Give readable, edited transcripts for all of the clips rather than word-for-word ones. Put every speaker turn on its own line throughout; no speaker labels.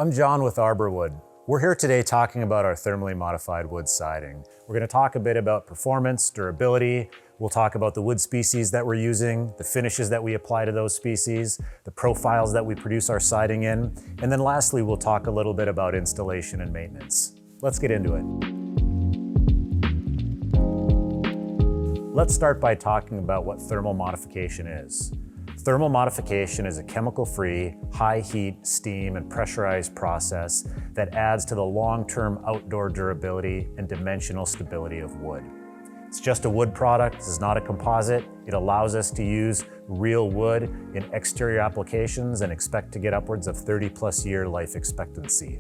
I'm John with Arbor Wood. We're here today talking about our thermally modified wood siding. We're going to talk a bit about performance, durability. We'll talk about the wood species that we're using, the finishes that we apply to those species, the profiles that we produce our siding in, and then lastly, we'll talk a little bit about installation and maintenance. Let's get into it. Let's start by talking about what thermal modification is. Thermal modification is a chemical-free, high-heat, steam, and pressurized process that adds to the long-term outdoor durability and dimensional stability of wood. It's just a wood product, this is not a composite. It allows us to use real wood in exterior applications and expect to get upwards of 30+ year life expectancy.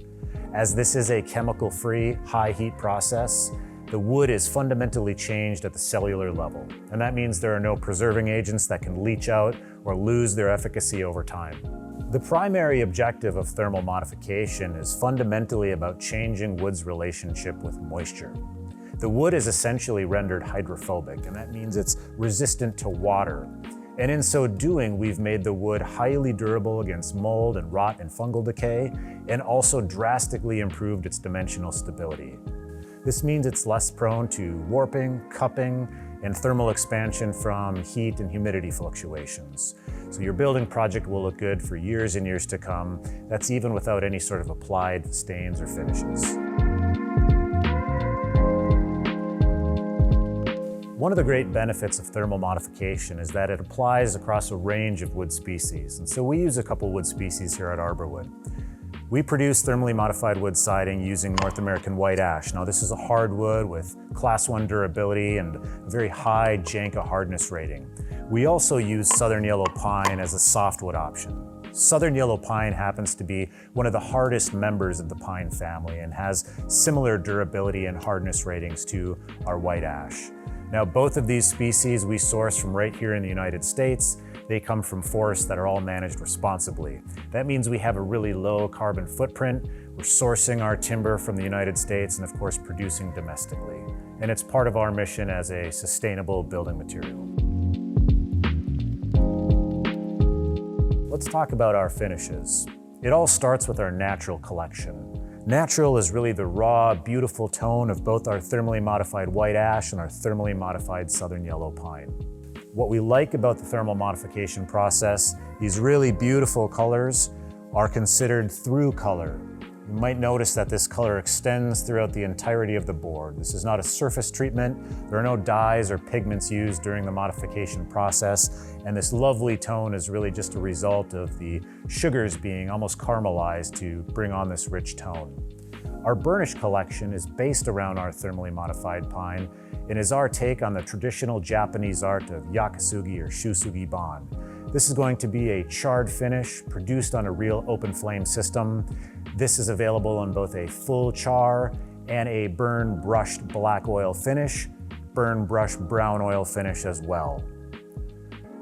As this is a chemical-free, high-heat process, the wood is fundamentally changed at the cellular level, and that means there are no preserving agents that can leach out or lose their efficacy over time. The primary objective of thermal modification is fundamentally about changing wood's relationship with moisture. The wood is essentially rendered hydrophobic, and that means it's resistant to water. And in so doing, we've made the wood highly durable against mold and rot and fungal decay, and also drastically improved its dimensional stability. This means it's less prone to warping, cupping, and thermal expansion from heat and humidity fluctuations. So your building project will look good for years and years to come. That's even without any sort of applied stains or finishes. One of the great benefits of thermal modification is that it applies across a range of wood species. And so we use a couple wood species here at Arbor Wood. We produce thermally modified wood siding using North American white ash. Now this is a hardwood with Class 1 durability and a very high Janka hardness rating. We also use southern yellow pine as a softwood option. Southern yellow pine happens to be one of the hardest members of the pine family and has similar durability and hardness ratings to our white ash. Now both of these species we source from right here in the United States. They come from forests that are all managed responsibly. That means we have a really low carbon footprint. We're sourcing our timber from the United States and of course producing domestically. And it's part of our mission as a sustainable building material. Let's talk about our finishes. It all starts with our natural collection. Natural is really the raw, beautiful tone of both our thermally modified white ash and our thermally modified southern yellow pine. What we like about the thermal modification process, these really beautiful colors are considered through color. You might notice that this color extends throughout the entirety of the board. This is not a surface treatment. There are no dyes or pigments used during the modification process, and this lovely tone is really just a result of the sugars being almost caramelized to bring on this rich tone. Our burnish collection is based around our thermally modified pine and is our take on the traditional Japanese art of yakasugi or shusugi ban. This is going to be a charred finish produced on a real open flame system. This is available in both a full char and a burn brushed black oil finish, burn brushed brown oil finish as well.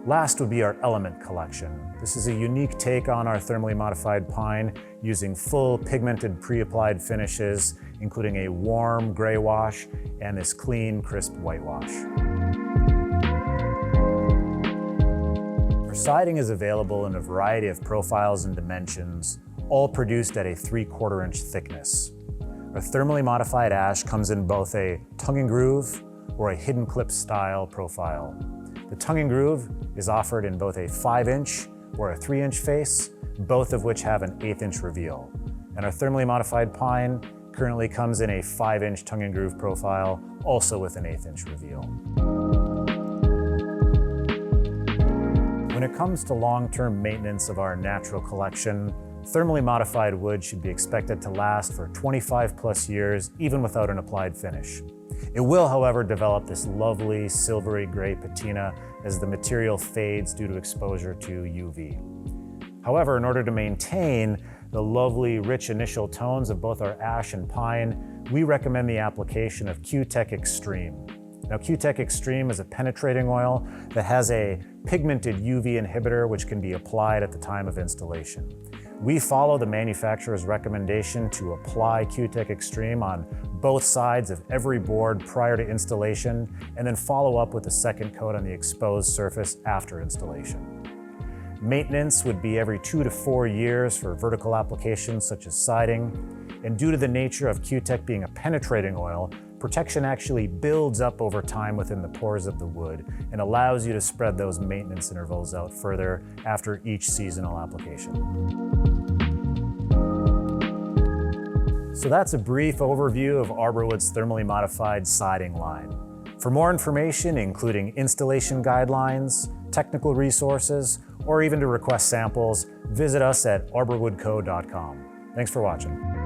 Last would be our element collection. This is a unique take on our thermally modified pine using full pigmented pre-applied finishes, including a warm gray wash and this clean, crisp whitewash. Our siding is available in a variety of profiles and dimensions, all produced at a 3/4 inch thickness. Our thermally modified ash comes in both a tongue and groove or a hidden clip style profile. The tongue and groove is offered in both a 5-inch or a 3-inch face, both of which have an 1/8 inch reveal. And our thermally modified pine currently comes in a 5-inch tongue and groove profile, also with an 1/8 inch reveal. When it comes to long-term maintenance of our natural collection, thermally modified wood should be expected to last for 25+ years, even without an applied finish. It will, however, develop this lovely silvery gray patina as the material fades due to exposure to UV. However, in order to maintain the lovely, rich initial tones of both our ash and pine, we recommend the application of Q-Tech Extreme. Now, Q-Tech Extreme is a penetrating oil that has a pigmented UV inhibitor which can be applied at the time of installation. We follow the manufacturer's recommendation to apply Q-Tech Extreme on both sides of every board prior to installation, and then follow up with a second coat on the exposed surface after installation. Maintenance would be every 2 to 4 years for vertical applications such as siding. And due to the nature of Q-Tech being a penetrating oil, protection actually builds up over time within the pores of the wood and allows you to spread those maintenance intervals out further after each seasonal application. So that's a brief overview of Arbor Wood's thermally modified siding line. For more information, including installation guidelines, technical resources, or even to request samples, visit us at arborwoodco.com. Thanks for watching.